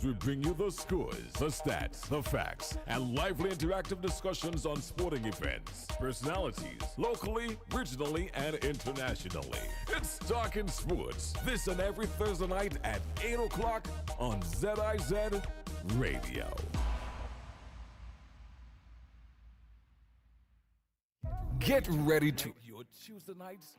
We bring you the scores, the stats, the facts, and lively interactive discussions on sporting events, personalities, locally, regionally, and internationally. It's Talking Sports, this and every Thursday night at 8 o'clock on ZIZ Radio. Get ready to your Tuesday nights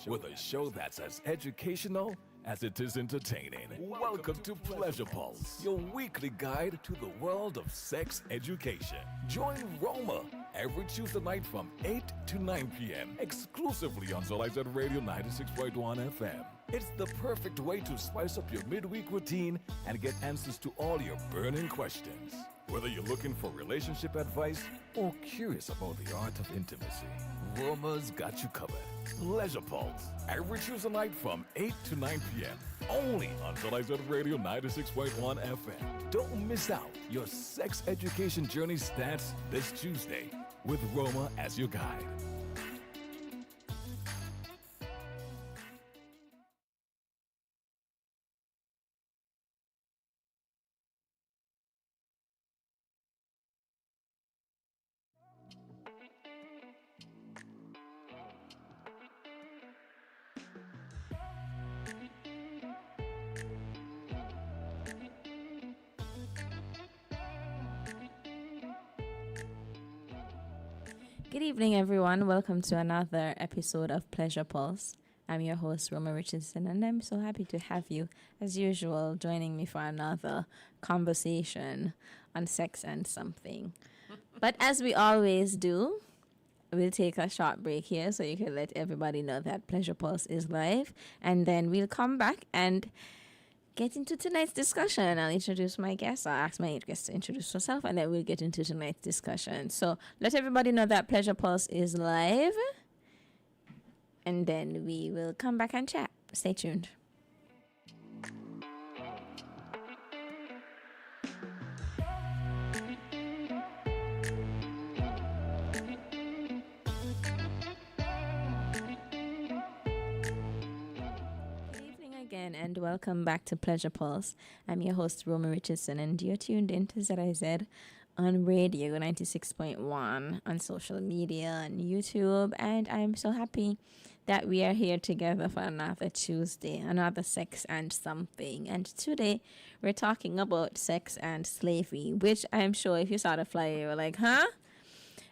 with a show that's as educational as it is entertaining. Welcome to Pleasure Pulse, your weekly guide to the world of sex education. Join Roma every Tuesday night from 8 to 9 p.m. exclusively on ZIZ Radio 96.1 FM. It's the perfect way to spice up your midweek routine and get answers to all your burning questions. Whether you're looking for relationship advice or curious about the art of intimacy, Roma's got you covered. Pleasure Pulse, every Tuesday night from 8 to 9 p.m. Only on ZIZ Radio 96.1 FM. Don't miss out. Your sex education journey starts this Tuesday with Roma as your guide. Good evening, everyone. Welcome to another episode of Pleasure Pulse. I'm your host, Roma Richardson, and I'm so happy to have you, as usual, joining me for another conversation on sex and something. But as we always do, we'll take a short break here so you can let everybody know that Pleasure Pulse is live, and then we'll come back and get into tonight's discussion. I'll introduce my guest. I'll ask my guest to introduce herself, and then we'll get into tonight's discussion. So let everybody know that Pleasure Pulse is live, and then we will come back and chat. Stay tuned. And welcome back to Pleasure Pulse. I'm your host, Roma Richardson, and you're tuned in to ZIZ on radio 96.1, on social media, on YouTube, and I'm so happy that we are here together for another Tuesday, another sex and something. And today we're talking about sex and slavery, which I'm sure if you saw the flyer, you were like, huh?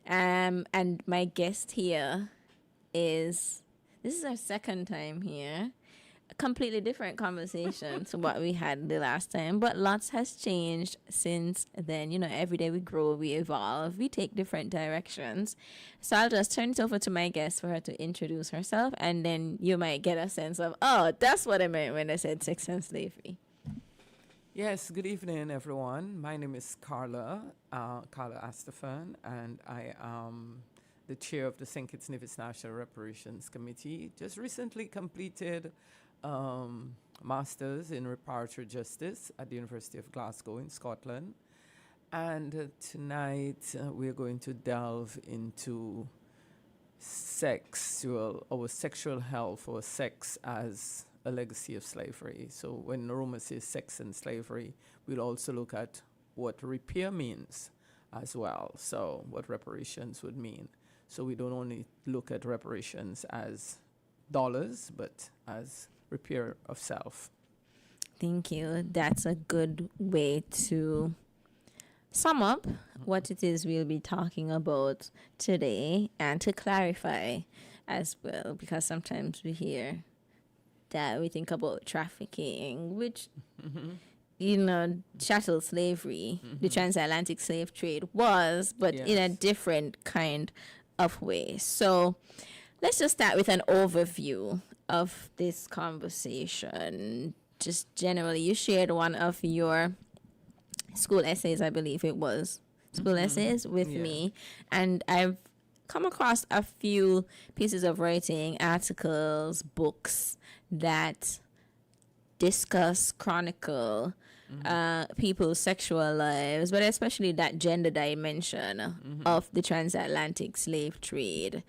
And my guest here this is our second time here. A completely different conversation to what we had the last time, but lots has changed since then. You know, every day we grow, we evolve, we take different directions. So I'll just turn it over to my guest for her to introduce herself, and then you might get a sense of, oh, that's what I meant when I said sex and slavery. Yes, good evening, everyone. My name is Carla Astafan, and I am the chair of the St. Kitts Nevis National Reparations Committee. Just recently completed Masters in Reparatory Justice at the University of Glasgow in Scotland. And tonight we're going to delve into our sexual health, or sex as a legacy of slavery. So when Roma says sex and slavery, we'll also look at what repair means as well. So what reparations would mean. So we don't only look at reparations as dollars, but as repair of self. Thank you. That's a good way to sum up what it is we'll be talking about today, and to clarify as well, because sometimes we hear that we think about trafficking, which, chattel slavery, the transatlantic slave trade was, but in a different kind of way. So let's just start with an overview of this conversation. Just generally, you shared one of your school essays, I believe it was, essays with me, and I've come across a few pieces of writing, articles, books that discuss, chronicle people's sexual lives, but especially that gender dimension of the transatlantic slave trade.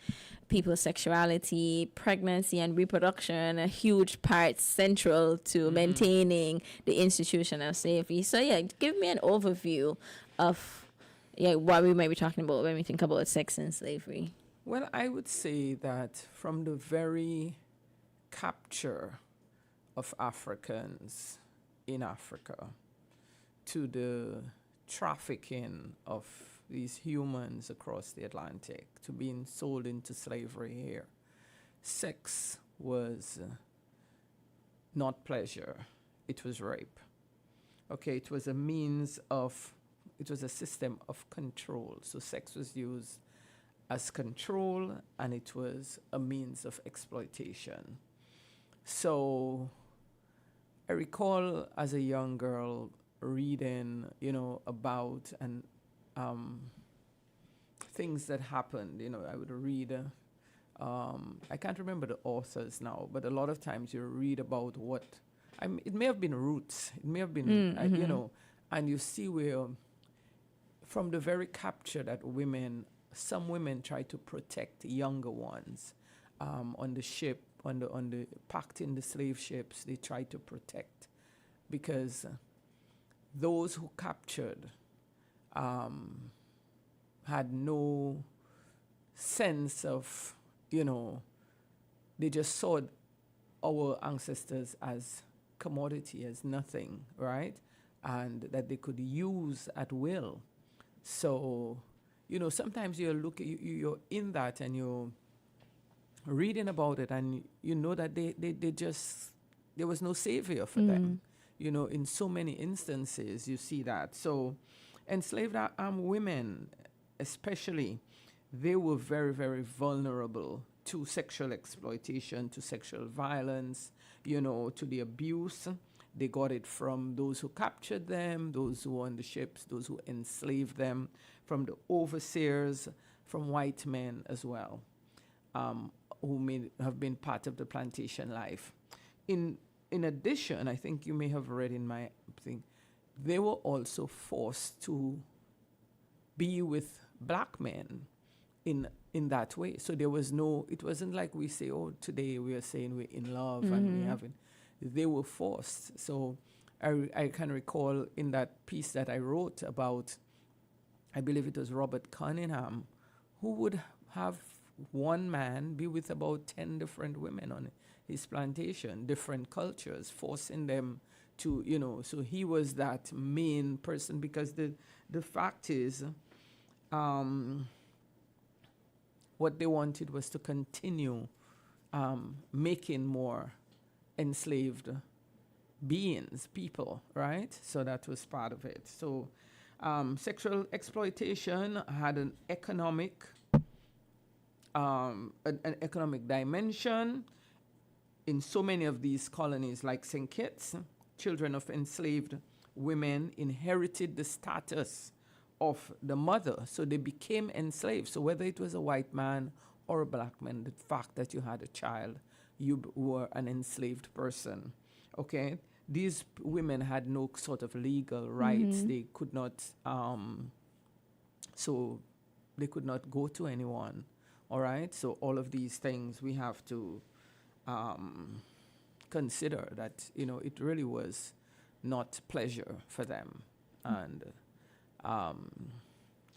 people's sexuality, pregnancy, and reproduction, a huge part central to maintaining the institution of slavery. So, yeah, give me an overview of what we might be talking about when we think about sex and slavery. Well, I would say that from the very capture of Africans in Africa to the trafficking of these humans across the Atlantic to being sold into slavery here, sex was not pleasure, it was rape. Okay, it was a system of control. So sex was used as control, and it was a means of exploitation. So I recall as a young girl reading, about and things that happened. I would read, I can't remember the authors now, but a lot of times you read about it may have been Roots, it may have been, and you see where from the very capture that some women try to protect younger ones on the ship, on the packed in the slave ships, they try to protect because those who captured had no sense of, they just saw our ancestors as commodity, as nothing, right? And that they could use at will. So, sometimes you're in that and you're reading about it and you know that there was no savior for them. In so many instances you see that. So enslaved women especially, they were very, very vulnerable to sexual exploitation, to sexual violence, to the abuse. They got it from those who captured them, those who were on the ships, those who enslaved them, from the overseers, from white men as well, who may have been part of the plantation life. In addition, I think you may have read in my thing, they were also forced to be with black men in that way. So there was it wasn't like we say, oh, today we are saying we're in love and we haven't. They were forced. So I can recall in that piece that I wrote about, I believe it was Robert Cunningham, who would have one man be with about 10 different women on his plantation, different cultures, forcing them to, so he was that main person because the fact is, what they wanted was to continue making more enslaved beings, people, right? So that was part of it. So sexual exploitation had an economic dimension. In so many of these colonies, like St. Kitts, children of enslaved women inherited the status of the mother, so they became enslaved. So whether it was a white man or a black man, the fact that you had a child, you were an enslaved person, okay? These women had no sort of legal rights. They could not, so they could not go to anyone, all right? So all of these things we have to consider that, it really was not pleasure for them. And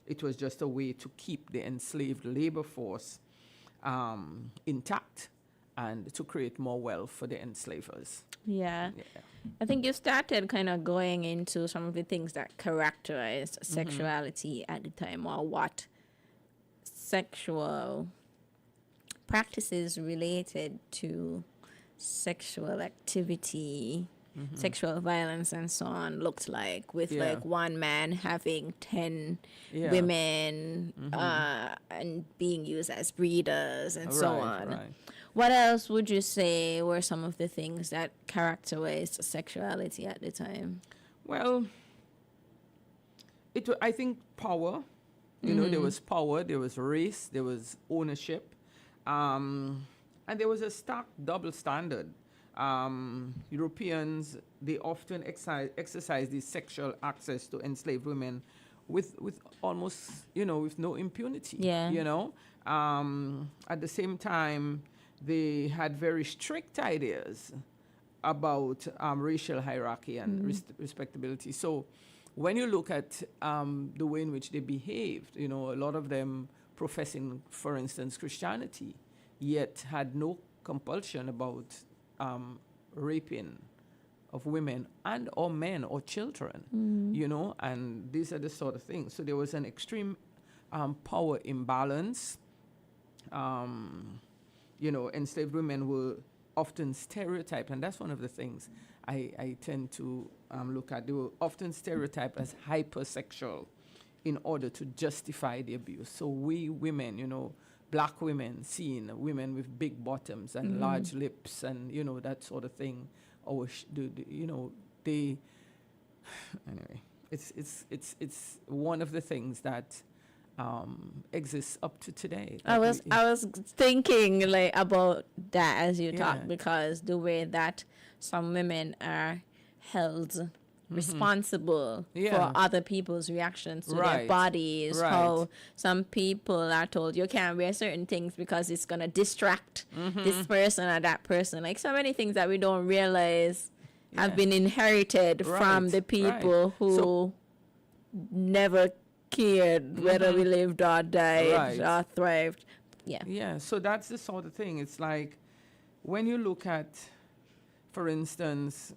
it was just a way to keep the enslaved labor force intact and to create more wealth for the enslavers. Yeah. I think you started kind of going into some of the things that characterized sexuality at the time, or what sexual practices related to sexual activity, sexual violence and so on looked like, with like one man having 10 women and being used as breeders and so on. Right. What else would you say were some of the things that characterized sexuality at the time? Well, I think power. There was power, there was race, there was ownership, and there was a stark double standard. Europeans, they often exercise this sexual access to enslaved women with almost, with no impunity. Yeah. At the same time, they had very strict ideas about racial hierarchy and respectability. So when you look at the way in which they behaved, a lot of them professing, for instance, Christianity, yet had no compulsion about raping of women and or men or children, and these are the sort of things. So there was an extreme power imbalance. Enslaved women were often stereotyped, and that's one of the things I tend to look at. They were often stereotyped as hypersexual in order to justify the abuse. So we women, black women, seeing women with big bottoms and large lips and, that sort of thing, or they anyway, it's one of the things that exists up to today. I was thinking like about that as you talk, Yeah. because the way that some women are held responsible Yeah. for other people's reactions to their Right. bodies, Right. how some people are told you can't wear certain things because it's gonna distract this person or that person. Like so many things that we don't realize have Yeah. been inherited from Right, the people right. who So- never cared whether we lived or died Right. or thrived. Yeah. Yeah, so that's the sort of thing. It's like when you look at, for instance,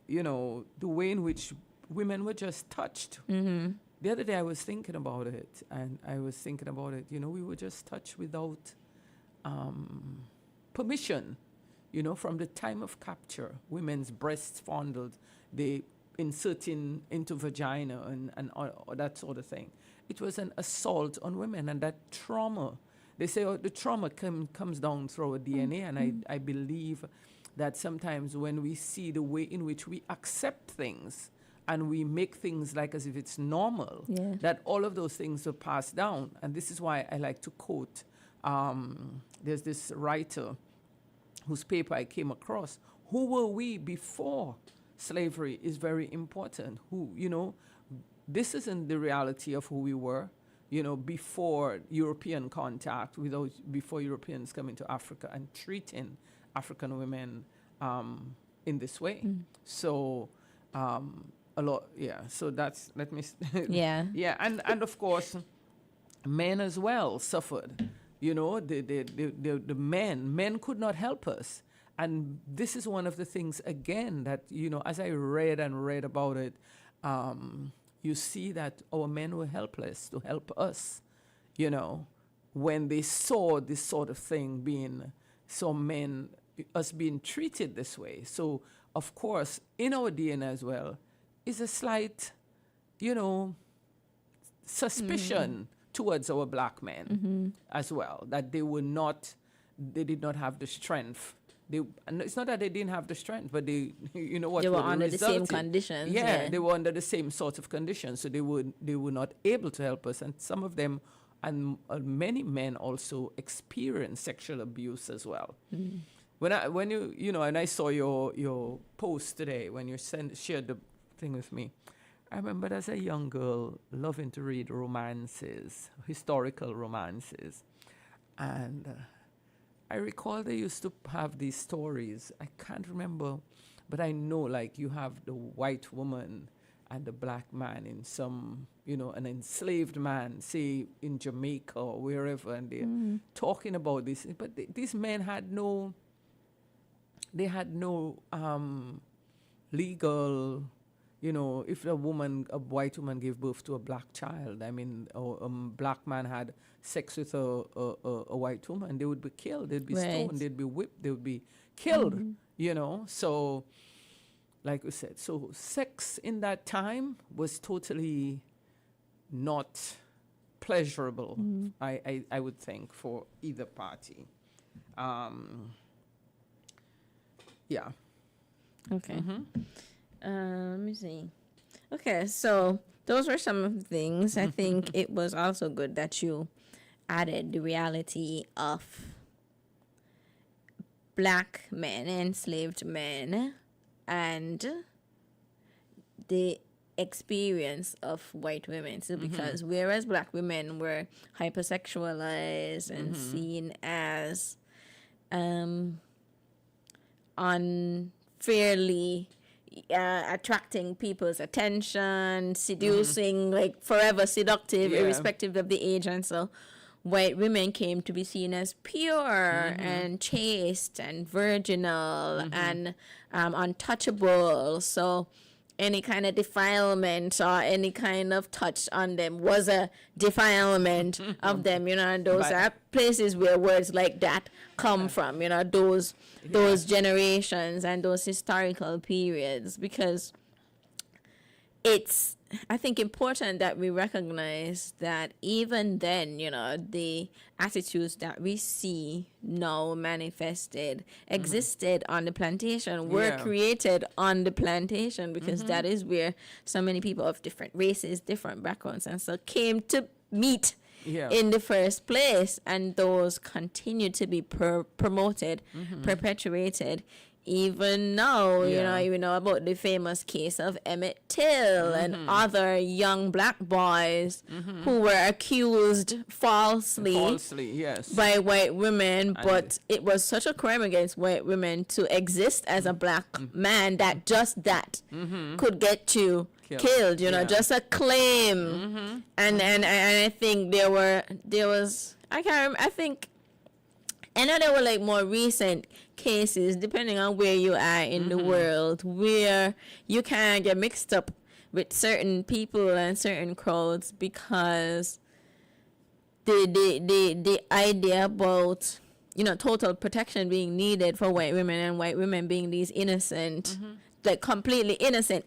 the way in which women were just touched. The other day I was thinking about it, we were just touched without permission. From the time of capture, women's breasts fondled, they inserting into vagina and that sort of thing. It was an assault on women, and that trauma, they say the trauma comes down through our DNA, and I believe that sometimes when we see the way in which we accept things and we make things like as if it's normal, Yeah. that all of those things are passed down. And this is why I like to quote, there's this writer whose paper I came across. Who were we before slavery is very important. This isn't the reality of who we were, before European contact, before Europeans coming to Africa and treating African women in this way. So a lot, yeah. So that's, let me, Yeah. yeah, and of course, men as well suffered. The men could not help us. And this is one of the things, again, that, as I read about it, you see that our men were helpless to help us, when they saw this sort of thing us being treated this way. So, of course, in our DNA as well, is a slight, suspicion towards our black men as well, that they did not have the strength. And it's not that they didn't have the strength, but they were under the same conditions. Yeah, they were under the same sort of conditions, so they were not able to help us. And some of them, and many men also experience sexual abuse as well. When you and I saw your post today when you shared the thing with me, I remember as a young girl loving to read romances, historical romances, and I recall they used to have these stories. I can't remember, but I know, like, you have the white woman and the black man in some, an enslaved man, say in Jamaica or wherever, and they're talking about this. But these men had no legal, if a white woman gave birth to a black child, or a black man had sex with a white woman, they would be killed, they'd be stoned, they'd be whipped, they would be killed, So, like we said, so sex in that time was totally not pleasurable, I would think, for either party. Yeah. Okay. Let me see. Okay, so those were some of the things. I think it was also good that you added the reality of black men, enslaved men, and the experience of white women. So because whereas black women were hypersexualized and seen as unfairly attracting people's attention, seducing, like forever seductive, irrespective of the age, and so white women came to be seen as pure and chaste and virginal and untouchable. So any kind of defilement or any kind of touch on them was a defilement of them, you know, and those are places where words like that come from, you know, those generations and those historical periods, because it's, I think, important that we recognize that even then, you know, the attitudes that we see now manifested existed on the plantation, were created on the plantation, because that is where so many people of different races, different backgrounds, and so came to meet in the first place, and those continue to be promoted, perpetuated. Even now, you know, you know about the famous case of Emmett Till and other young black boys who were accused falsely by white women, but it was such a crime against white women to exist as a black man that just that could get you killed, you know, just a claim. And I think there was, I can't remember, I know there were like more recent cases, depending on where you are in the world, where you can get mixed up with certain people and certain crowds because the idea about, you know, total protection being needed for white women, and white women being these innocent, like completely innocent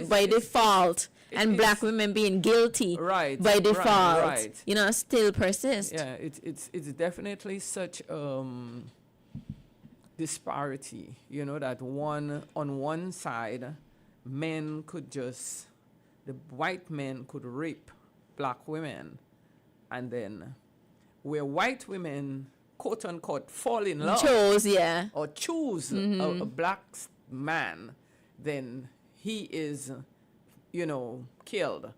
by default, and black women being guilty by default, you know, still persist. Yeah, it's definitely such disparity, you know, that on one side, men could just, the white men could rape black women, and then where white women, quote unquote, fall in love, or choose a black man, then he is, you know, killed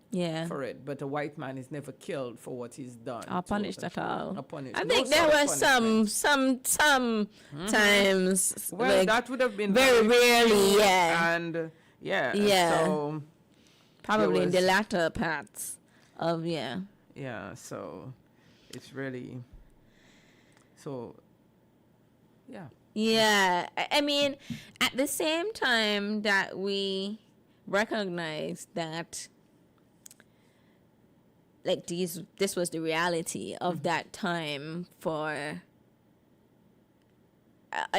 for it. But a white man is never killed for what he's done. Or punished at all. Or punished. I think there was some times. Well, like, that would have been very rarely, And so probably in the latter parts of so it's really, so I mean, at the same time that we recognize that, like, this was the reality of that time for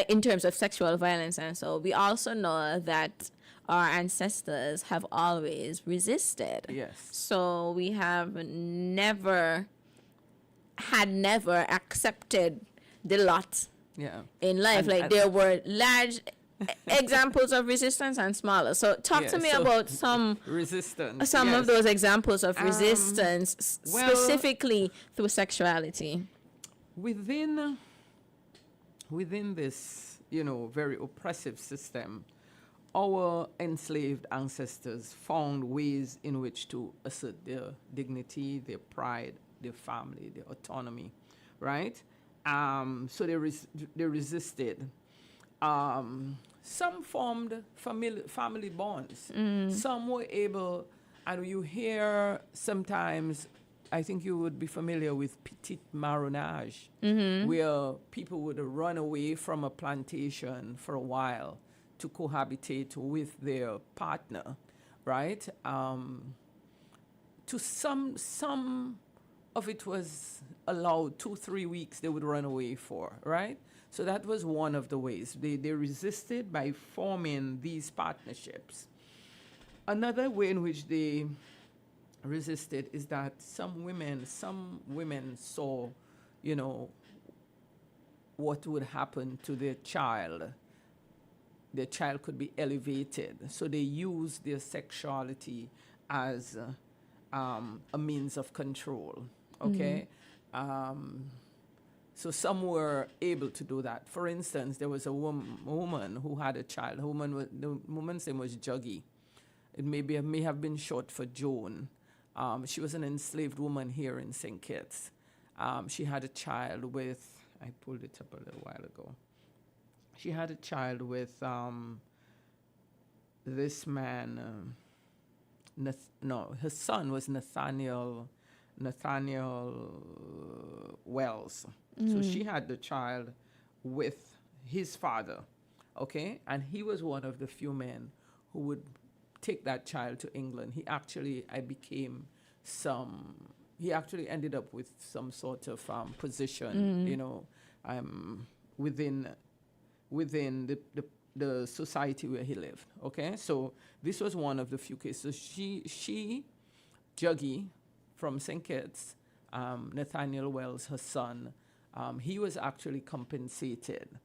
in terms of sexual violence, and so we also know that our ancestors have always resisted. So we have never accepted the lot in life. And there were large examples of resistance and smaller. So talk to me about some resistance. Some of those examples of resistance, specifically through sexuality. Within this, you know, very oppressive system, our enslaved ancestors found ways in which to assert their dignity, their pride, their family, their autonomy, right? So they resisted. Some formed family bonds. Some were able, and you hear sometimes, I think you would be familiar with petit marronage, where people would run away from a plantation for a while to cohabitate with their partner, right? To some of it was allowed 2-3 weeks they would run away for, right? So that was one of the ways. They resisted by forming these partnerships. Another way in which they resisted is that some women saw, you know, what would happen to their child. Their child could be elevated. So they used their sexuality as a means of control, okay? So some were able to do that. For instance, there was a woman who had a child. The woman's name was Juggy. may have been short for Joan. She was an enslaved woman here in St. Kitts. She had a child with, I pulled it up a little while ago. She had a child with this man, her son was Nathaniel Wells. So she had the child with his father, okay? And he was one of the few men who would take that child to England. He actually ended up with some sort of position, within the society where he lived, okay? So this was one of the few cases. She Juggy from St. Kitts, Nathaniel Wells, her son, he was actually compensated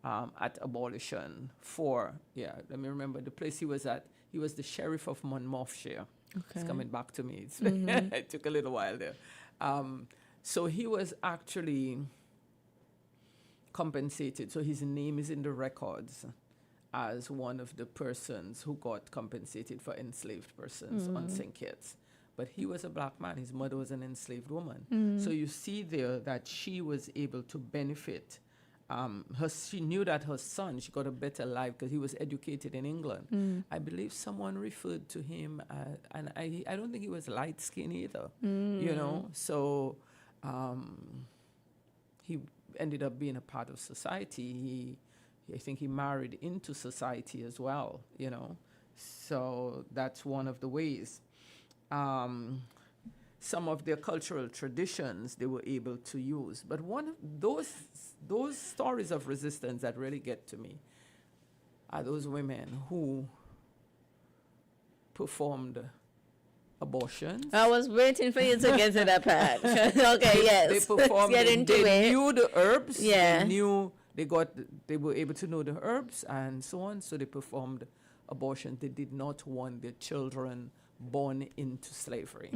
at abolition let me remember the place he was at. He was the sheriff of Monmouthshire. Okay. It's coming back to me. It took a little while there. So he was actually compensated. So his name is in the records as one of the persons who got compensated for enslaved persons on St. Kitts. But he was a black man. His mother was an enslaved woman. So you see there that she was able to benefit. She knew that her son, she got a better life because he was educated in England. I believe someone referred to him, and I don't think he was light-skinned either, So he ended up being a part of society. I think he married into society as well, So that's one of the ways. Some of their cultural traditions they were able to use. But one of those stories of resistance that really get to me are those women who performed abortions. I was waiting for you to get to that part. Okay, yes. They performed. Let's get into it. They knew the herbs. Yeah. They were able to know the herbs and so on. So they performed abortion. They did not want their children born into slavery.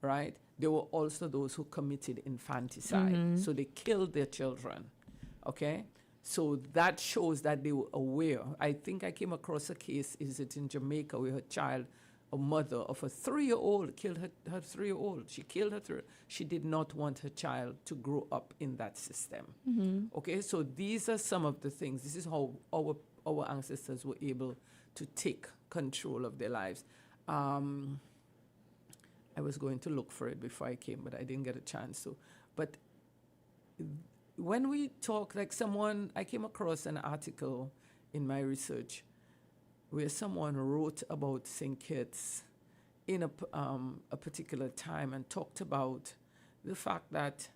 Right? There were also those who committed infanticide. So they killed their children. Okay? So that shows that they were aware. I think I came across a case, is it in Jamaica, where a mother of a 3-year-old killed her 3-year-old. She killed her. She did not want her child to grow up in that system. Okay? So these are some of the things. This is how our ancestors were able to take control of their lives. I was going to look for it before I came, but I didn't get a chance to. But when we talk, I came across an article in my research where someone wrote about St. Kitts in a particular time and talked about the fact that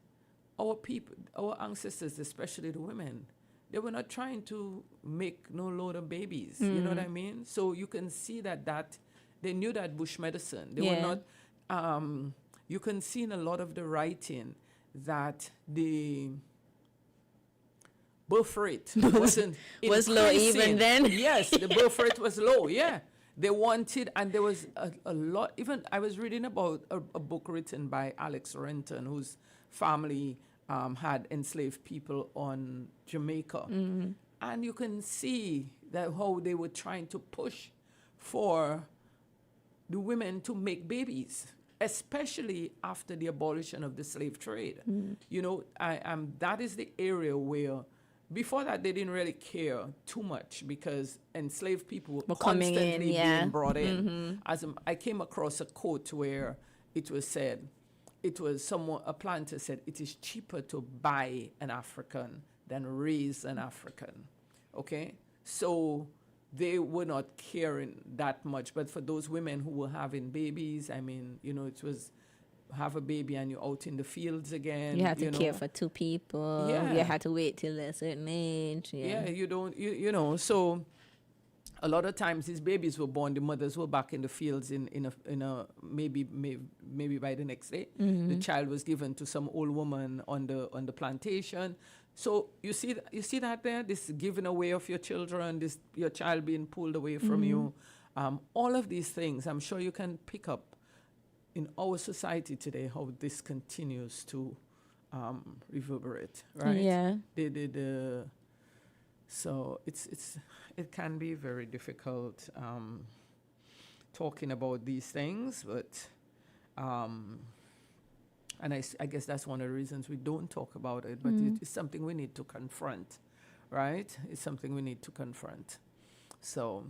our people, our ancestors, especially the women, they were not trying to make no load of babies. You know what I mean? So you can see that they knew that bush medicine. They were not. You can see in a lot of the writing that the birth rate was low even then. Yes, the birth rate was low. Yeah, they wanted, and there was a lot. Even I was reading about a book written by Alex Renton, whose family had enslaved people on Jamaica, and you can see that how they were trying to push for the women to make babies, especially after the abolition of the slave trade. That is the area where, before that, they didn't really care too much because enslaved people were constantly being brought in. I came across a quote where it was said, a planter said, it is cheaper to buy an African than raise an African. Okay? So they were not caring that much. But for those women who were having babies, I mean, it was have a baby and you're out in the fields again. You had to care for 2 people. Yeah. You had to wait till a certain age. Yeah, you don't, so a lot of times these babies were born, the mothers were back in the fields in a maybe by the next day. The child was given to some old woman on the plantation. So you see that there, this giving away of your children, your child being pulled away from you, all of these things, I'm sure you can pick up in our society today how this continues to reverberate, right? Yeah. So it can be very difficult talking about these things, but and I guess that's one of the reasons we don't talk about it, but it's something we need to confront, right? It's something we need to confront. So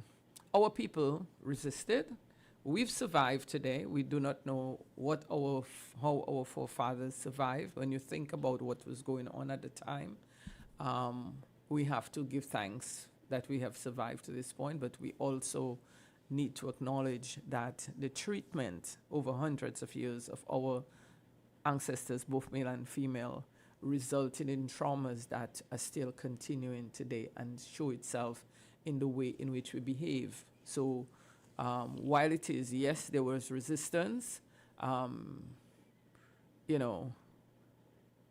our people resisted. We've survived today. We do not know how our forefathers survived. When you think about what was going on at the time, we have to give thanks that we have survived to this point, but we also need to acknowledge that the treatment over hundreds of years of our ancestors, both male and female, resulted in traumas that are still continuing today and show itself in the way in which we behave. So while it is, yes, there was resistance,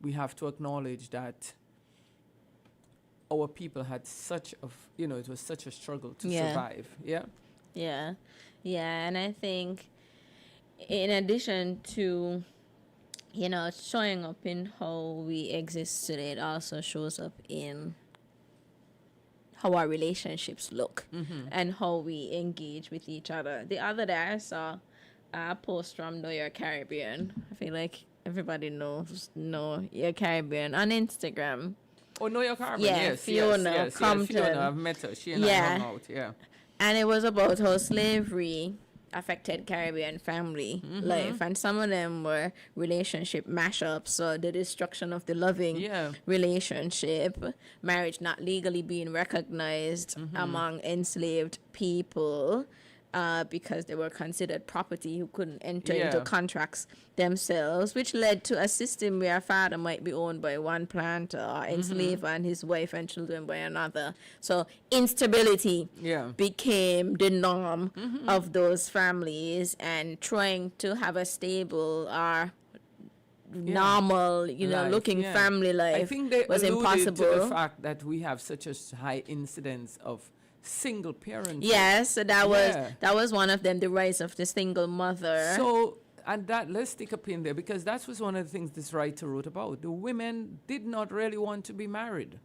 we have to acknowledge that our people had it was such a struggle to survive. Yeah. Yeah. Yeah. And I think in addition to, showing up in how we exist today, it also shows up in how our relationships look and how we engage with each other. The other day I saw a post from Know Your Caribbean. I feel like everybody knows Know Your Caribbean on Instagram. Oh, Know Your Caribbean, yes. Fiona Compton. Fiona, I've met her. She and I hung out, And it was about how slavery affected Caribbean family life, and some of them were relationship mashups, so the destruction of the loving relationship, marriage not legally being recognized among enslaved people because they were considered property who couldn't enter into contracts themselves, which led to a system where a father might be owned by one planter or enslave and his wife and children by another. So instability became the norm of those families, and trying to have a stable or normal, looking family life I think they was alluded impossible. to the fact that we have such a high incidence of single parents. Yes, so that was one of them, the rise of the single mother. So, and that, let's stick a pin there, because that was one of the things this writer wrote about. The women did not really want to be married.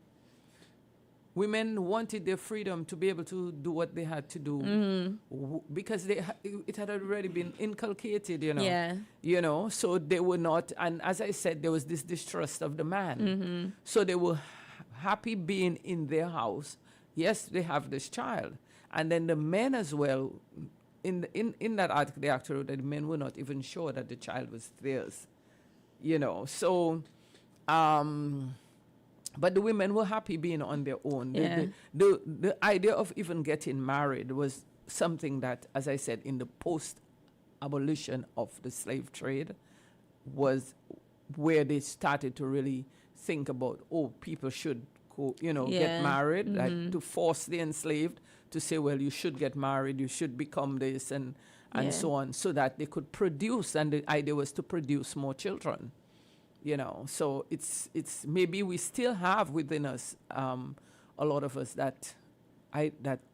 Women wanted their freedom to be able to do what they had to do because it had already been inculcated, so they were not, and as I said, there was this distrust of the man. So they were happy being in their house. Yes, they have this child. And then the men as well, in that article, they actually wrote that the men were not even sure that the child was theirs. So, but the women were happy being on their own. The idea of even getting married was something that, as I said, in the post-abolition of the slave trade, was where they started to really think about, people should get married, like to force the enslaved to say, well, you should get married, you should become this, and so on, so that they could produce, and the idea was to produce more children. So it's maybe we still have within us, a lot of us, that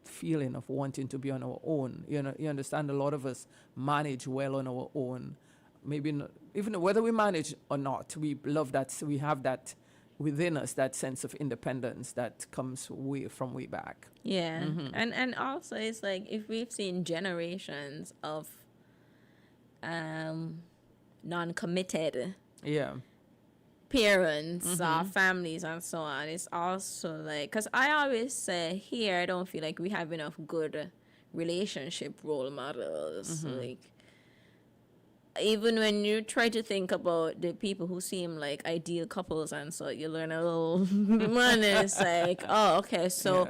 feeling of wanting to be on our own. You understand, a lot of us manage well on our own. Maybe not, even whether we manage or not, we love that. So we have that within us, that sense of independence that comes way back. Yeah. And also it's like, if we've seen generations of non-committed parents or families and so on, it's also like, because I always say here, I don't feel like we have enough good relationship role models. Like, even when you try to think about the people who seem like ideal couples, and so you learn a little more, and it's like, oh, okay, so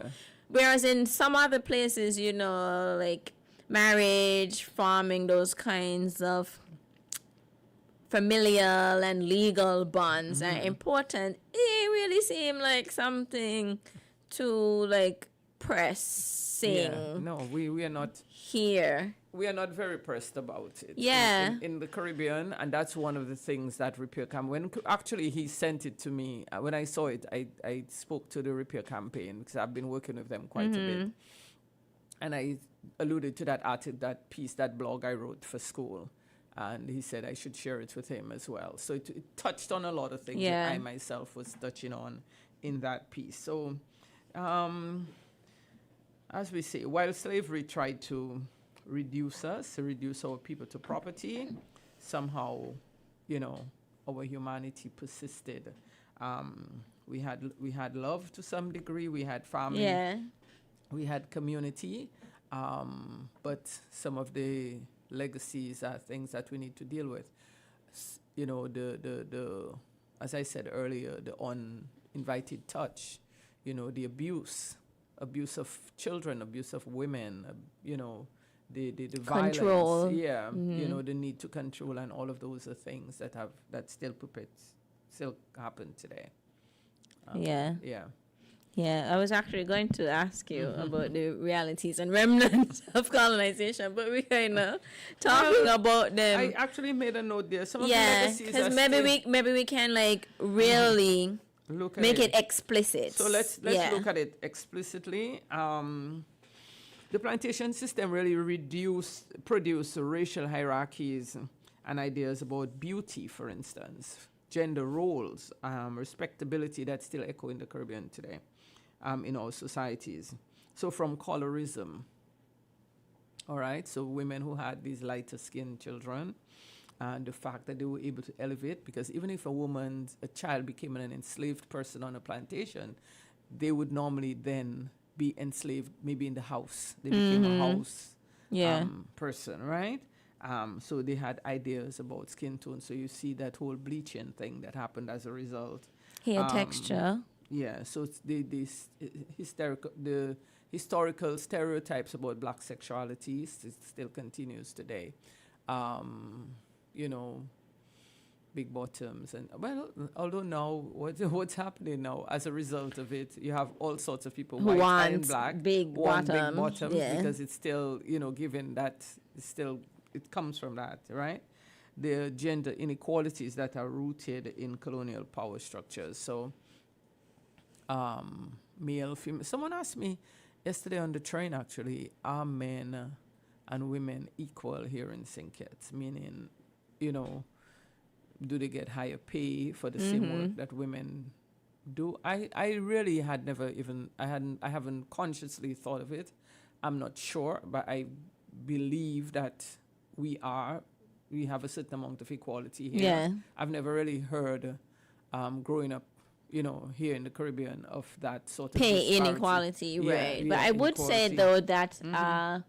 whereas in some other places, like marriage, forming those kinds of familial and legal bonds are important, it really seemed like something to like pressing. No, we are not here. We are not very pressed about it. In the Caribbean, and that's one of the things that Repair Camp, when actually he sent it to me, when I saw it, I spoke to the Repair Campaign, because I've been working with them quite a bit. And I alluded to that article, that piece, that blog I wrote for school. And he said I should share it with him as well. So it touched on a lot of things that I myself was touching on in that piece. So, as we say, while slavery tried to reduce us, reduce our people to property. Somehow, you know, our humanity persisted. We had love to some degree. We had family. Yeah. We had community. But some of the legacies are things that we need to deal with. You know, the as I said earlier, the uninvited touch. You know, the abuse of children, abuse of women. You know, the Control. violence. Yeah. You know, the need to control, and all of those are things that still happen today. Yeah. Yeah. Yeah, I was actually going to ask you about the realities and remnants of colonization, but we kind of talking about them. I actually made a note there. Some of the Yeah, legacies because are maybe we can like really look at make it explicit. So let's look at it explicitly. The plantation system really produced racial hierarchies and ideas about beauty, for instance, gender roles, respectability that still echo in the Caribbean today, in our societies. So from colorism, all right, so women who had these lighter skinned children, and the fact that they were able to elevate, because even if a child became an enslaved person on a plantation, they would normally then be enslaved maybe in the house. They became a house person, right? So they had ideas about skin tone. So you see that whole bleaching thing that happened as a result. Hair texture. Yeah, so it's the historical stereotypes about black sexuality still continues today. You know, big bottoms, and well, although now what's happening now as a result of it, you have all sorts of people Who white want and black big want bottom, big bottoms, yeah. because it's still, you know, given that it comes from that, right? The gender inequalities that are rooted in colonial power structures. So male, female. Someone asked me yesterday on the train, actually, are men and women equal here in St. Kitts? Meaning, you know, do they get higher pay for the same work that women do? I really had never even, I haven't consciously thought of it. I'm not sure, but I believe that we have a certain amount of equality here. Yeah. I've never really heard, growing up, you know, here in the Caribbean, of that sort of Pay disparity. inequality, Yeah, right? yeah, But I would say inequality. though that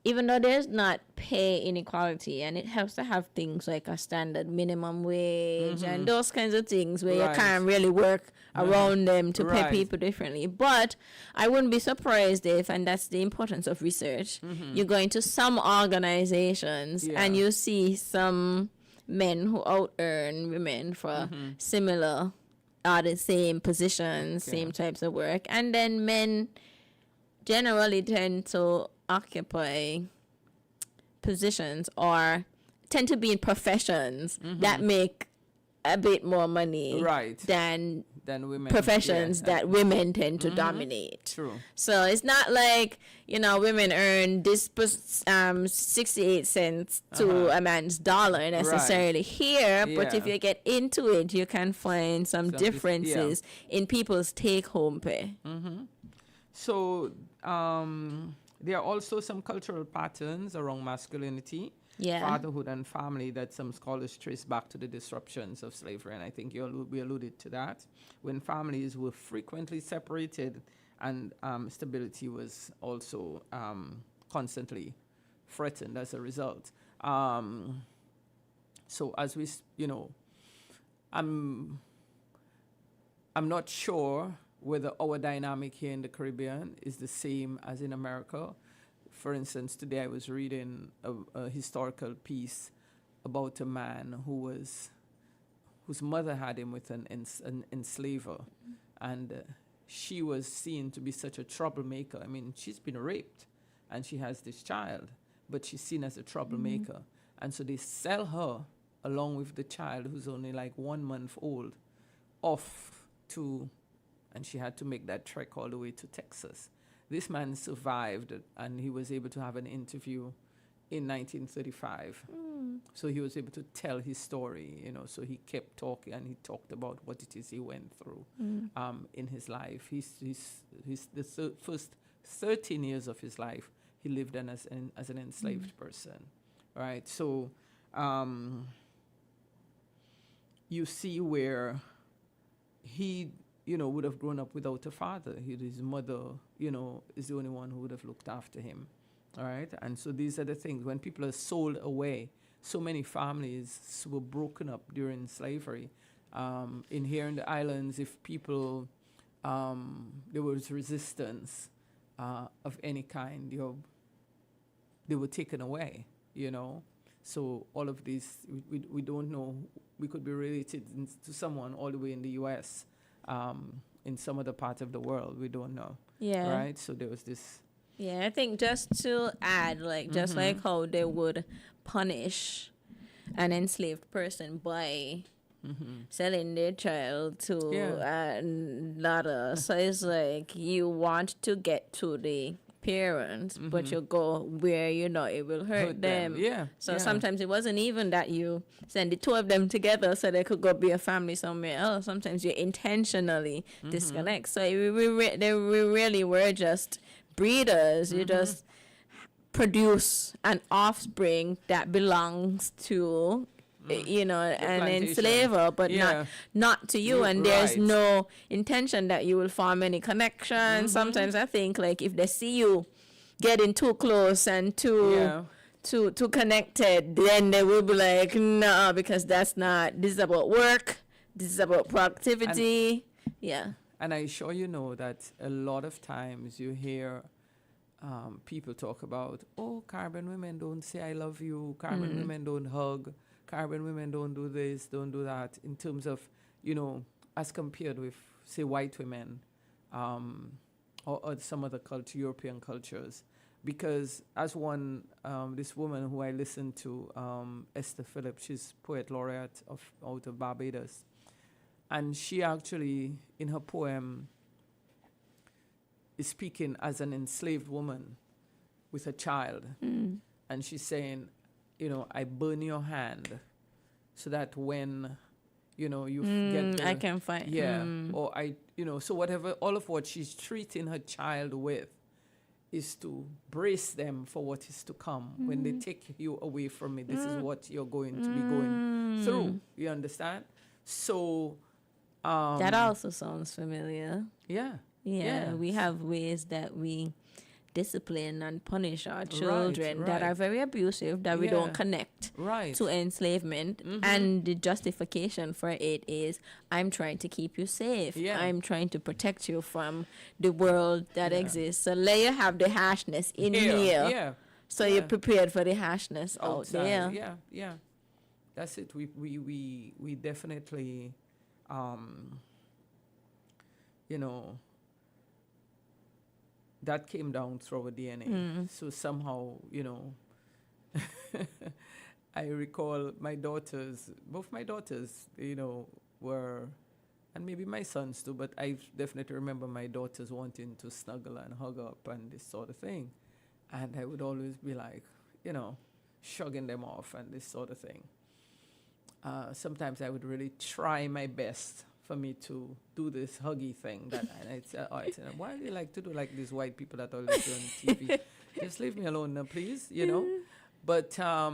even though there's not pay inequality, and it helps to have things like a standard minimum wage and those kinds of things where Right. you can't really work around them to pay Right. people differently. But I wouldn't be surprised if, and that's the importance of research, you go into some organizations and you see some men who out earn women for similar or the same positions, same types of work, and then men generally tend to occupy positions or tend to be in professions that make a bit more money Right. than Women. professions Yeah. that women tend to dominate. True. So it's not like, you know, women earn this 68 cents to a man's dollar necessarily here, but if Yeah. you get into it, you can find some differences in people's take-home pay. So there are also some cultural patterns around masculinity, fatherhood, and family that some scholars trace back to the disruptions of slavery. And I think we alluded to that, when families were frequently separated, and stability was also constantly threatened as a result. So as we, you know, I'm not sure whether our dynamic here in the Caribbean is the same as in America. For instance, today I was reading a historical piece about a man whose mother had him with an enslaver, and she was seen to be such a troublemaker. I mean, she's been raped, and she has this child, but she's seen as a troublemaker. And so they sell her, along with the child, who's only like 1 month old, off to, and she had to make that trek all the way to Texas. This man survived, and he was able to have an interview in 1935. So he was able to tell his story, you know, so he kept talking, and he talked about what it is he went through in his life. The first 13 years of his life, he lived as an enslaved person, right? So you see where he, would have grown up without a father. His mother, is the only one who would have looked after him, all right? And so these are the things. When people are sold away, so many families were broken up during slavery. In here in the islands, if people, there was resistance of any kind, they were taken away, So all of these, we don't know. We could be related to someone all the way in the U.S., in some other part of the world. We don't know. Yeah. Right? So there was this. Yeah, I think just to add, just like how they would punish an enslaved person by selling their child to another. So it's like you want to get to the parents, but you go where it will hurt them. Yeah. So sometimes it wasn't even that you send the two of them together so they could go be a family somewhere else. Sometimes you intentionally disconnect. So we really were just breeders. You just produce an offspring that belongs to an enslaver, but not to you, and there's no intention that you will form any connection. Sometimes I think if they see you getting too close and too connected, then they will be like, no, because this is about work, this is about productivity. And I assure that a lot of times you hear people talk about, Caribbean women don't say I love you, Caribbean women don't hug, Caribbean women don't do this, don't do that, in terms of, as compared with, say, white women or some other European cultures. Because as this woman who I listened to, Esther Phillips, she's poet laureate out of Barbados, and she actually, in her poem, is speaking as an enslaved woman with a child. And she's saying, I burn your hand so that when, you get I can find. or so whatever, all of what she's treating her child with is to brace them for what is to come. When they take you away from me, this is what you're going to be going through. You understand? So that also sounds familiar. Yeah. We have ways that we discipline and punish our children that are very abusive, that we don't connect to enslavement. And the justification for it is, I'm trying to keep you safe. I'm trying to protect you from the world that exists. So let you have the harshness in here. So you're prepared for the harshness out there. Yeah. That's it. We definitely, that came down through our DNA. So somehow, I recall both my daughters, were, and maybe my sons too, but I definitely remember my daughters wanting to snuggle and hug up and this sort of thing. And I would always be like, shrugging them off and this sort of thing. Sometimes I would really try my best for me to do this huggy thing and I'd say, why do you like to do like these white people that always do on TV? Just leave me alone now, please, But I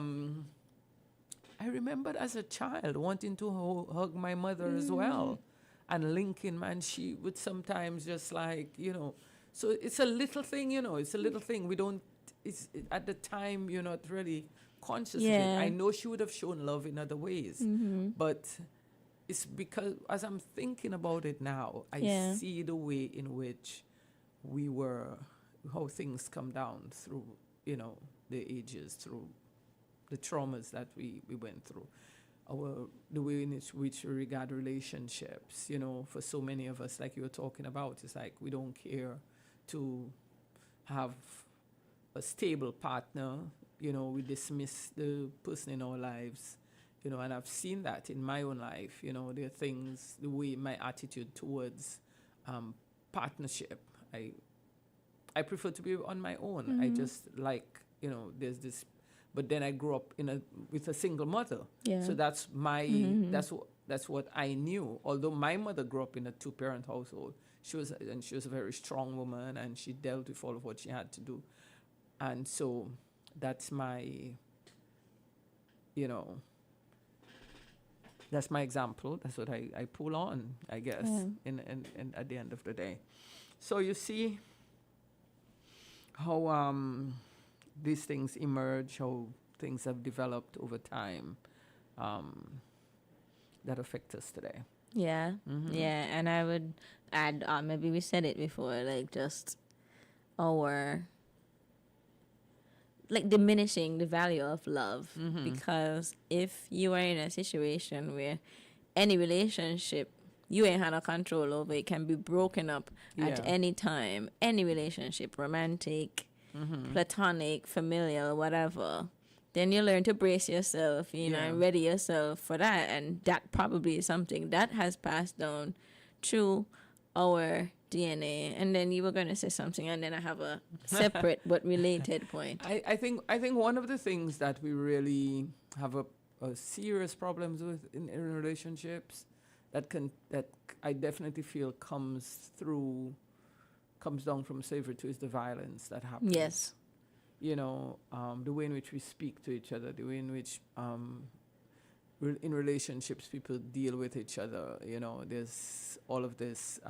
remembered as a child wanting to hug my mother as well, and linking, and she would sometimes just so it's a little thing, it's a little thing. We don't, at the time, you're not really conscious of it. I know she would have shown love in other ways, but it's because as I'm thinking about it now, I see the way in which how things come down through, the ages, through the traumas that we went through, the way in which we regard relationships, for so many of us, like you were talking about, it's like we don't care to have a stable partner, we dismiss the person in our lives. And I've seen that in my own life. There are things, the way my attitude towards partnership. I prefer to be on my own. I just like, there's this. But then I grew up with a single mother. So that's that's what I knew. Although my mother grew up in a 2-parent household, she was a very strong woman, and she dealt with all of what she had to do. And so that's my, you know, that's my example. That's what I pull on, I guess, in at the end of the day. So you see how these things emerge, how things have developed over time that affect us today. Yeah. Yeah. And I would add, maybe we said it before, like just our, like diminishing the value of love. Because if you are in a situation where any relationship you ain't had a control over, it can be broken up at any time, any relationship, romantic, platonic, familial, whatever, then you learn to brace yourself, you know, and ready yourself for that. And that probably is something that has passed down through our DNA. And then you were going to say something, and then I have a separate but related point. I think one of the things that we really have a serious problems with in relationships that I definitely feel comes down from slavery too is the violence that happens. Yes. You know, the way in which we speak to each other, the way in which in relationships people deal with each other. You know, there's all of this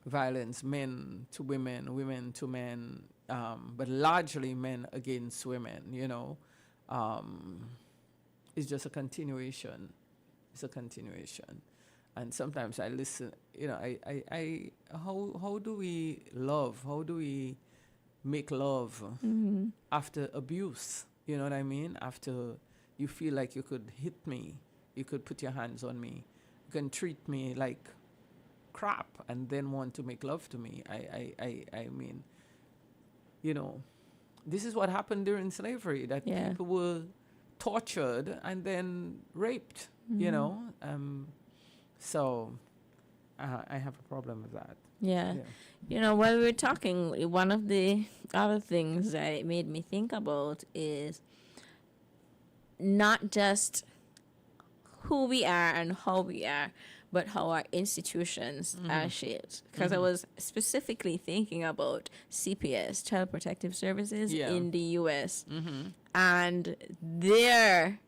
violence, men to women, women to men, but largely men against women, you know. It's just a continuation. It's a continuation. And sometimes I listen, you know, how do we love? How do we make love after abuse? You know what I mean? After you feel like you could hit me, you could put your hands on me, you can treat me like crap and then want to make love to me. I mean, you know, this is what happened during slavery, that people were tortured and then raped, you know. So I have a problem with that. Yeah. You know, while we were talking, one of the other things that it made me think about is not just who we are and how we are, but how our institutions are shaped. Because I was specifically thinking about CPS, Child Protective Services, in the U.S. And their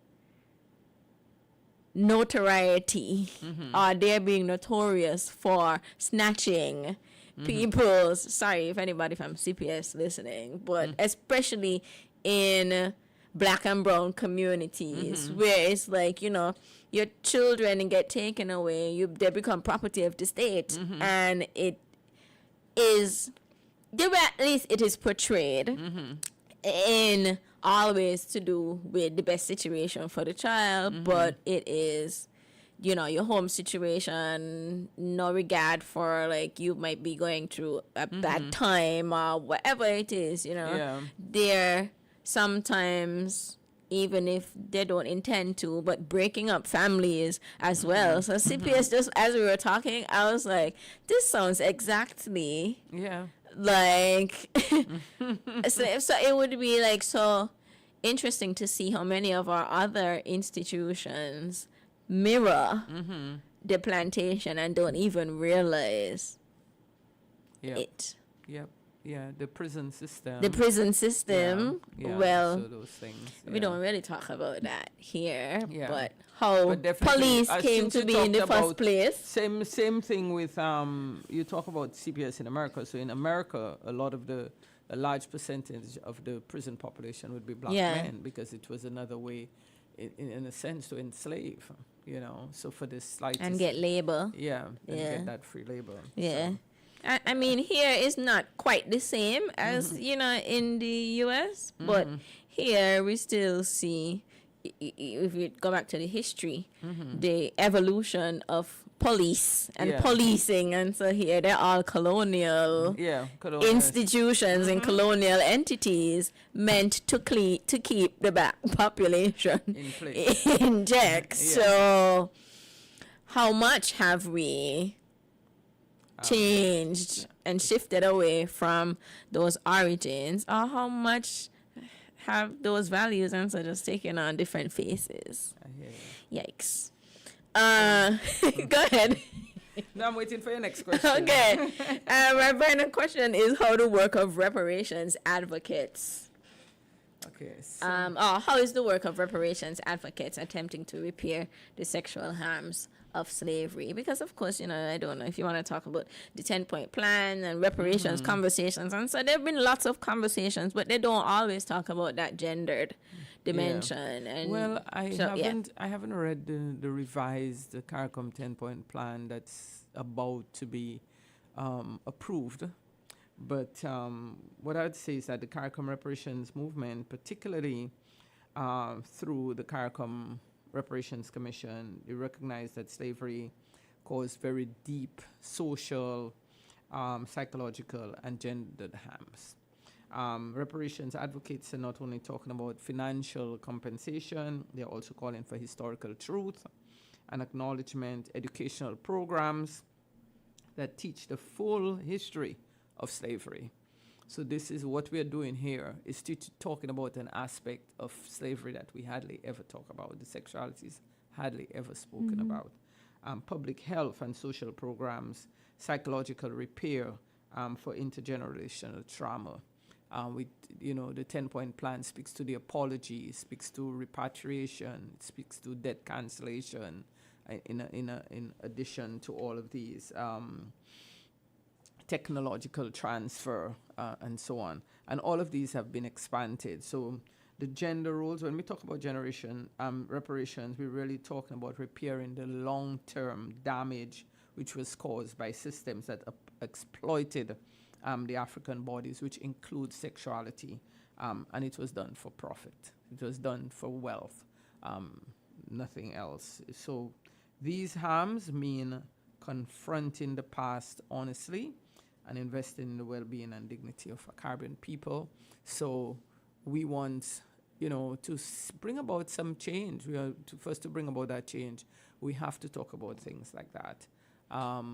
notoriety, or they're being notorious for snatching people's, sorry if anybody from CPS listening, but especially in Black and brown communities, where it's like, you know, your children get taken away, they become property of the state, and it is, the way at least it is portrayed, in always to do with the best situation for the child, but it is, you know, your home situation, no regard for, like, you might be going through a bad time or whatever it is, you know. They're sometimes, even if they don't intend to, but breaking up families as well. So CPS, just as we were talking, I was like, this sounds exactly like so it would be like so interesting to see how many of our other institutions mirror the plantation and don't even realize it. The prison system. The prison system. Well, so those things. We don't really talk about that here, but how police came to be in the first place. Same thing with you talk about CPS in America. So in America, a large percentage of the prison population would be black men, because it was another way, in a sense, to enslave. You know, so for this slightest and get labor. And get that free labor. Yeah. So. I mean, here is not quite the same as, you know, in the U.S., but here we still see, if we go back to the history, the evolution of police and policing. And so here they're all colonial institutions and colonial entities meant to keep the black population in check. So how much have we changed and shifted away from those origins, or how much have those values and so just taken on different faces? Yikes. Go ahead. No, I'm waiting for your next question. Okay. My final question is how the work of reparations advocates. Okay. So How is the work of reparations advocates attempting to repair the sexual harms of slavery? Because of course, I don't know if you want to talk about the 10-point plan and reparations conversations, and so there have been lots of conversations, but they don't always talk about that gendered dimension. And well, I so, haven't read the revised CARICOM 10-point plan that's about to be approved. But what I'd say is that the CARICOM reparations movement, particularly through the CARICOM Reparations Commission, they recognize that slavery caused very deep social, psychological, and gendered harms. Reparations advocates are not only talking about financial compensation, they're also calling for historical truth and acknowledgement, educational programs that teach the full history of slavery. So this is what we are doing here, is talking about an aspect of slavery that we hardly ever talk about, the sexualities hardly ever spoken about. Public health and social programs, psychological repair for intergenerational trauma. The 10-point plan speaks to the apology, speaks to repatriation, it speaks to debt cancellation, in addition to all of these technological transfer and so on. And all of these have been expanded. So the gender roles, when we talk about reparations, we're really talking about repairing the long-term damage which was caused by systems that exploited the African bodies, which include sexuality, and it was done for profit. It was done for wealth, nothing else. So these harms mean confronting the past honestly and investing in the well-being and dignity of Caribbean people. So we want, to bring about some change. First to bring about that change, we have to talk about things like that. How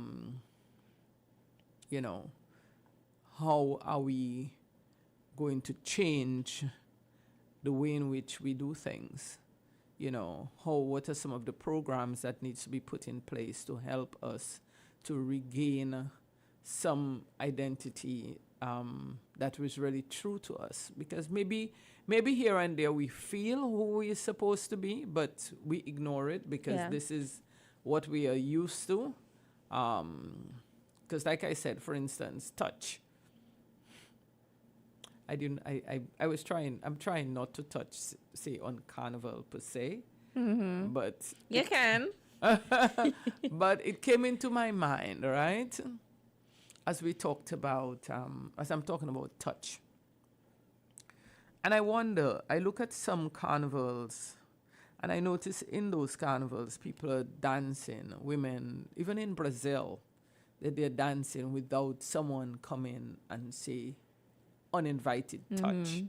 are we going to change the way in which we do things? What are some of the programs that needs to be put in place to help us to regain some identity that was really true to us? Because maybe here and there we feel who we're supposed to be, but we ignore it because this is what we are used to. Because like I said, for instance, touch. I'm trying not to touch, say, on Carnival per se, but you can. But it came into my mind, right? As we talked about, as I'm talking about touch. And I wonder, I look at some carnivals, and I notice in those carnivals, people are dancing, women, even in Brazil, that they're dancing without someone coming and say, uninvited touch.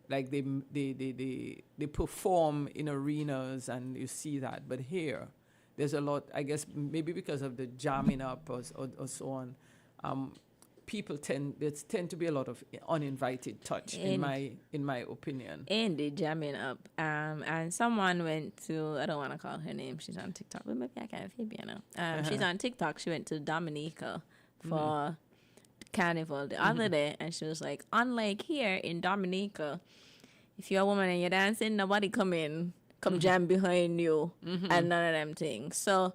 Like they perform in arenas and you see that, but here there's a lot, I guess maybe because of the jamming up or so on, people tend to be a lot of uninvited touch in my opinion. And the jamming up. And someone went to, I don't want to call her name, she's on TikTok, but maybe I can Fabiana. She's on TikTok, she went to Dominica for Carnival the other day, and she was like, unlike here in Dominica, if you're a woman and you're dancing, nobody come jam behind you and none of them things. So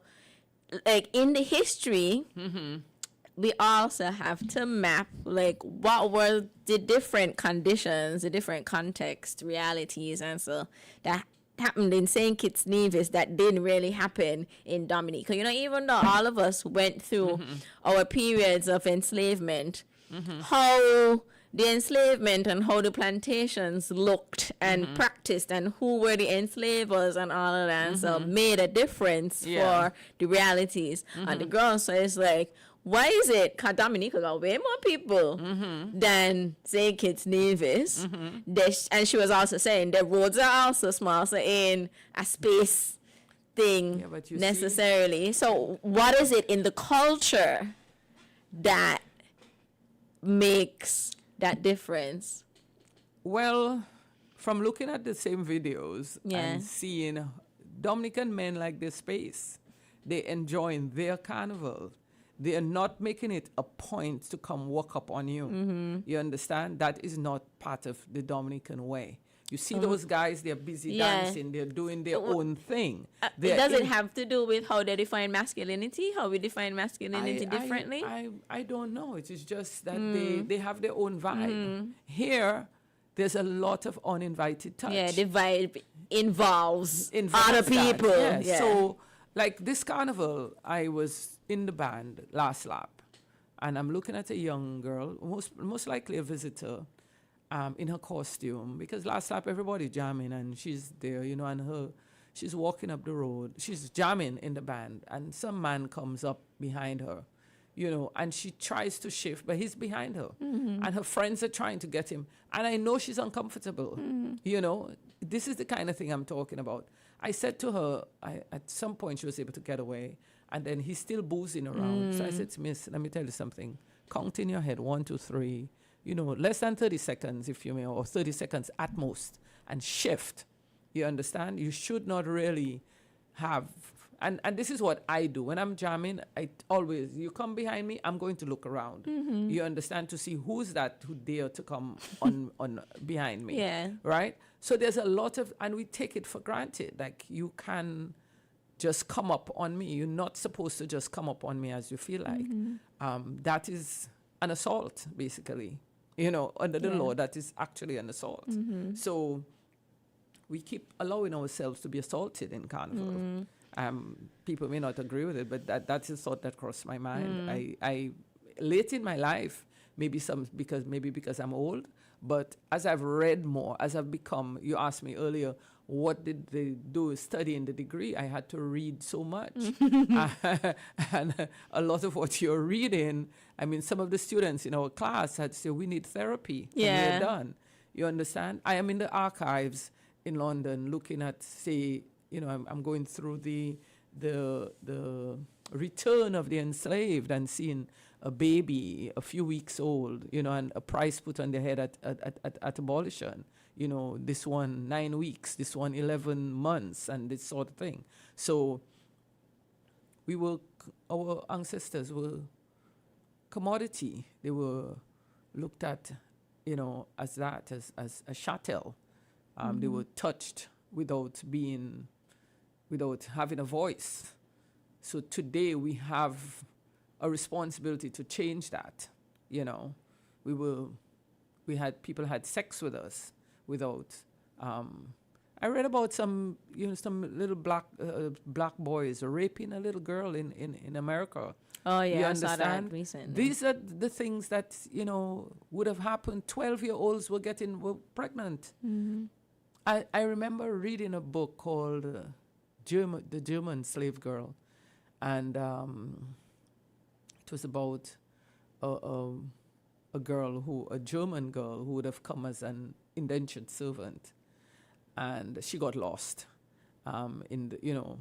like in the history, we also have to map like what were the different conditions, the different context, realities, and so that happened in St. Kitts Nevis that didn't really happen in Dominica. Even though all of us went through our periods of enslavement, how the enslavement and how the plantations looked and practiced and who were the enslavers and all of that so made a difference for the realities on the ground. So it's like, why is it? Because Dominica got way more people than St. Kitts Nevis. And she was also saying the roads are also small, so in a space thing necessarily. So what is it in the culture that makes that difference? Well, from looking at the same videos and seeing Dominican men like their space. They enjoying their carnival. They are not making it a point to come walk up on you. You understand? That is not part of the Dominican way. You see those guys, they're busy dancing, they're doing their own thing. It doesn't have to do with how they define masculinity, how we define masculinity differently. I don't know. It is just that they have their own vibe. Here, there's a lot of uninvited touch. Yeah, the vibe involves other people. Yeah. So, like this carnival, I was in the band last lap, and I'm looking at a young girl, most likely a visitor, in her costume, because last lap everybody jamming and she's there, and she's walking up the road, she's jamming in the band, and some man comes up behind her, and she tries to shift, but he's behind her, and her friends are trying to get him, and I know she's uncomfortable. This is the kind of thing I'm talking about. I said to her, at some point she was able to get away, and then he's still boozing around. So I said to Miss, let me tell you something. Count in your head, 1, 2, 3. Less than 30 seconds, if you may, or 30 seconds at most, and shift. You understand? You should not really have, and this is what I do. When I'm jamming, you come behind me, I'm going to look around. You understand? To see who dare to come on behind me. Yeah. Right? So there's a lot of, and we take it for granted. Like, you can just come up on me. You're not supposed to just come up on me as you feel like. That is an assault, basically. Under the law, that is actually an assault. So we keep allowing ourselves to be assaulted in carnival. People may not agree with it, but that's a thought that crossed my mind. I late in my life, maybe because I'm old, but as I've read more, as I've become, you asked me earlier, what did they do studying the degree? I had to read so much. And a lot of what you're reading, some of the students in our class had to say, we need therapy. Yeah. We're done. You understand? I am in the archives in London looking at, say, I'm going through the return of the enslaved and seeing a baby a few weeks old, and a price put on their head at abolition. This one 9 weeks, this one 11 months, and this sort of thing. So our ancestors were commodity. They were looked at, as a chattel. They were touched without having a voice. So today we have a responsibility to change that. People had sex with us without. I read about some little black boys raping a little girl in America. Oh yeah, you I understand? saw that recently. These are the things that would have happened. 12-year-olds were pregnant. I remember reading a book called The German Slave Girl, and it was about a German girl who would have come as an indentured servant, and she got lost. So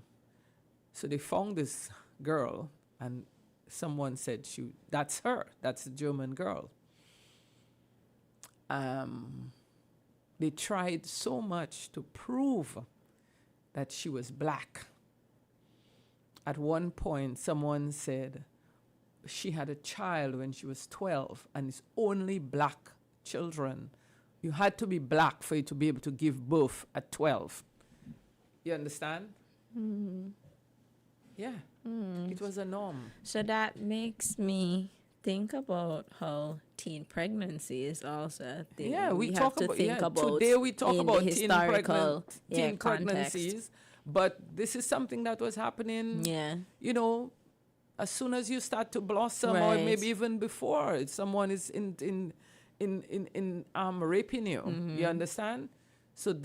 they found this girl, and someone said that's her. That's the German girl. They tried so much to prove that she was black. At one point, someone said she had a child when she was 12, and it's only black children. You had to be black for you to be able to give birth at 12. You understand? Yeah. It was a norm. So that makes me think about how teen pregnancy is also a thing. Yeah, we have talk to about think about today we talk in about the historical teen context. pregnancies, but this is something that was happening. Yeah. As soon as you start to blossom, or Right. maybe even before someone is in raping you. You understand? So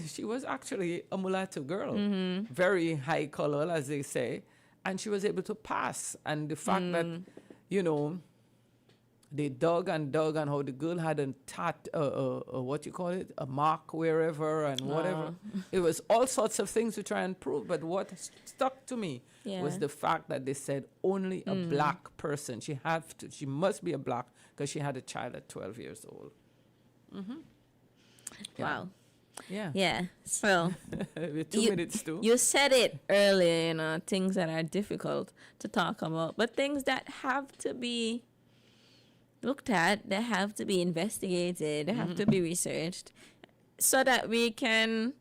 she was actually a mulatto girl, very high color, as they say, and she was able to pass. And the fact that they dug and how the girl had a a mark wherever and whatever. It was all sorts of things to try and prove. But what stuck to me was the fact that they said only a black person. She must be a black because she had a child at 12 years old. Yeah. Wow. Yeah. So With 2 minutes too. you said it earlier, things that are difficult to talk about, but things that have to be looked at, they have to be investigated, they have to be researched so that we can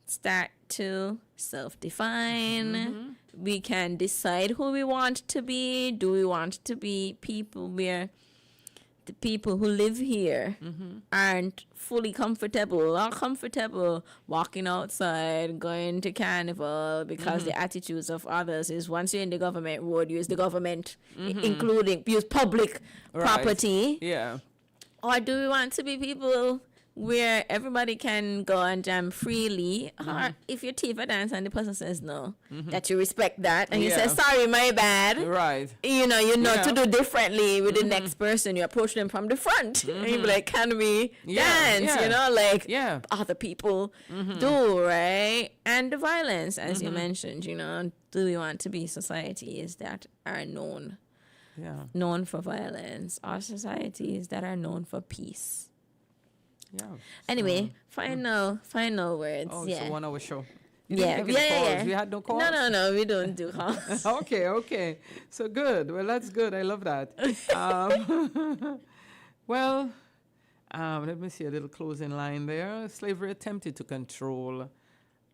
start to self-define. We can decide who we want to be. Do we want to be people where the people who live here aren't fully comfortable or comfortable walking outside, going to carnival, because the attitudes of others is once you're in the government road, use the government, including use public property. Yeah. Or do we want to be people where everybody can go and jam freely? Or if your teeth are dance and the person says no, that you respect that and you say, sorry, my bad. Right. You know to do differently with the next person. You approach them from the front. And you be like, can we dance? Like other people do, right? And the violence, as you mentioned, do we want to be societies that are known for violence, or societies that are known for peace? Yeah. Anyway, final words. Oh, it's a 1 hour show. We had no calls? No, we don't do calls. Okay. So good. Well, that's good. I love that. Let me see a little closing line there. Slavery attempted to control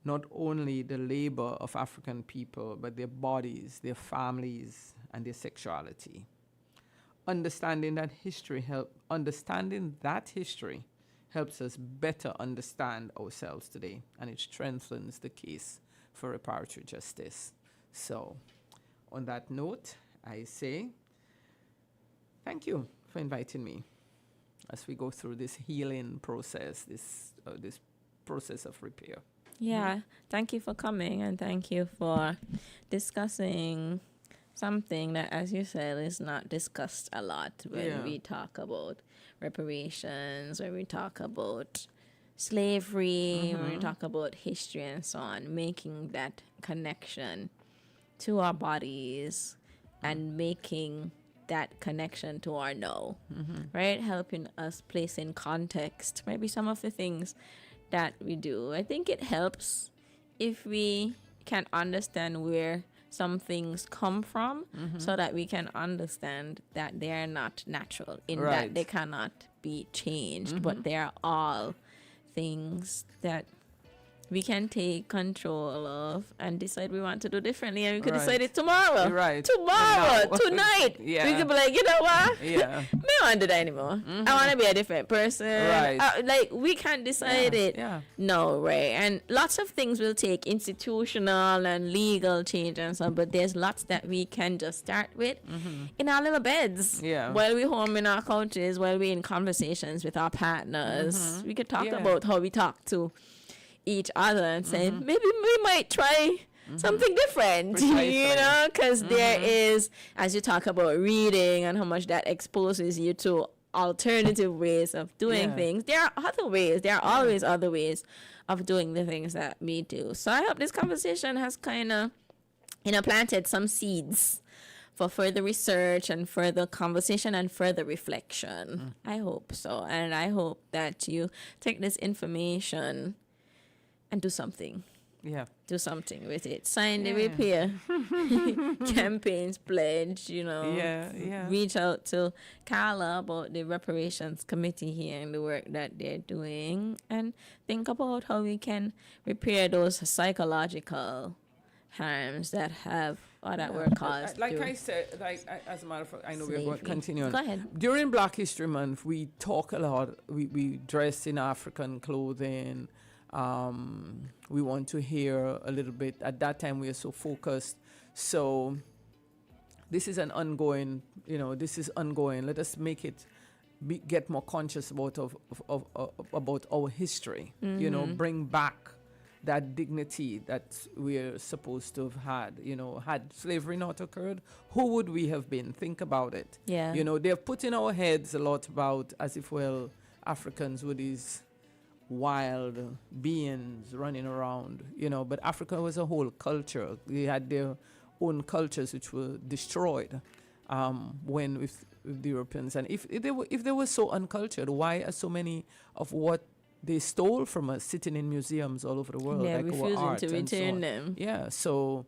not only the labor of African people, but their bodies, their families, and their sexuality. Understanding that history helps us better understand ourselves today, and it strengthens the case for reparatory justice. So, on that note, I say thank you for inviting me as we go through this healing process, this process of repair. Yeah, thank you for coming, and thank you for discussing something that, as you said, is not discussed a lot when we talk about reparations, when we talk about slavery, when we talk about history and so on, making that connection to our bodies and making that connection to our know, right? Helping us place in context maybe some of the things that we do. I think it helps if we can understand where some things come from, so that we can understand that they are not natural, that they cannot be changed, but they are all things that we can take control of and decide we want to do differently, and we could decide it tomorrow. Tonight. We could be like, you know what? Me don't want to do that anymore. I want to be a different person. We can't decide it. No, right? And lots of things will take institutional and legal change and so on, but there's lots that we can just start with in our little beds. While we're home in our couches, while we're in conversations with our partners. We could talk about how we talk to each other and say, maybe we might try something different, because there is, as you talk about reading and how much that exposes you to alternative ways of doing things, there are other ways. There are always other ways of doing the things that we do. So I hope this conversation has kind of, planted some seeds for further research and further conversation and further reflection. I hope so. And I hope that you take this information and do something. Do something with it. Sign the repair campaigns pledge, Reach out to Carla about the reparations committee here and the work that they're doing, and think about how we can repair those psychological harms that were caused. I said, as a matter of fact, I know we're going to continue on. Go ahead. During Black History Month, we talk a lot. We dress in African clothing. We want to hear a little bit. At that time, we are so focused. So this is an ongoing, Let us make it get more conscious about our history. Bring back that dignity that we're supposed to have had. Had slavery not occurred, who would we have been? Think about it. They've put in our heads a lot about as if, Africans were these wild beings running around, but Africa was a whole culture. They had their own cultures which were destroyed when with the Europeans. And if they were so uncultured, why are so many of what they stole from us, sitting in museums all over the world, They're like our refusing art to and so return on. them. Yeah, so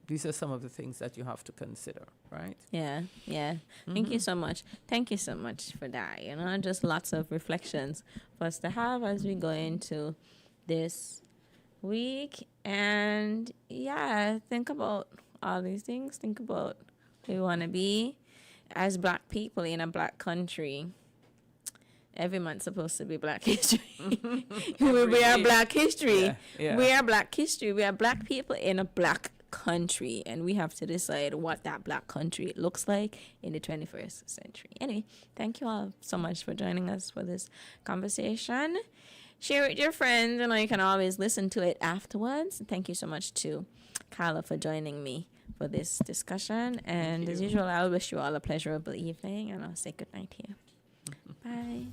these are some of the things that you have to consider, right? Yeah, yeah. Thank you so much. Thank you so much for that. You know, just lots of reflections for us to have as we go into this week. And yeah, think about all these things. Think about who we want to be as Black people in a Black country. Every month's supposed to be Black History. we are Black History. Yeah, yeah. We are Black History. We are Black people in a Black country, and we have to decide what that Black country looks like in the 21st century. Anyway, thank you all so much for joining us for this conversation. Share it with your friends, and you can always listen to it afterwards. Thank you so much to Carla for joining me for this discussion. And as usual, I'll wish you all a pleasurable evening, and I'll say good night here. Bye.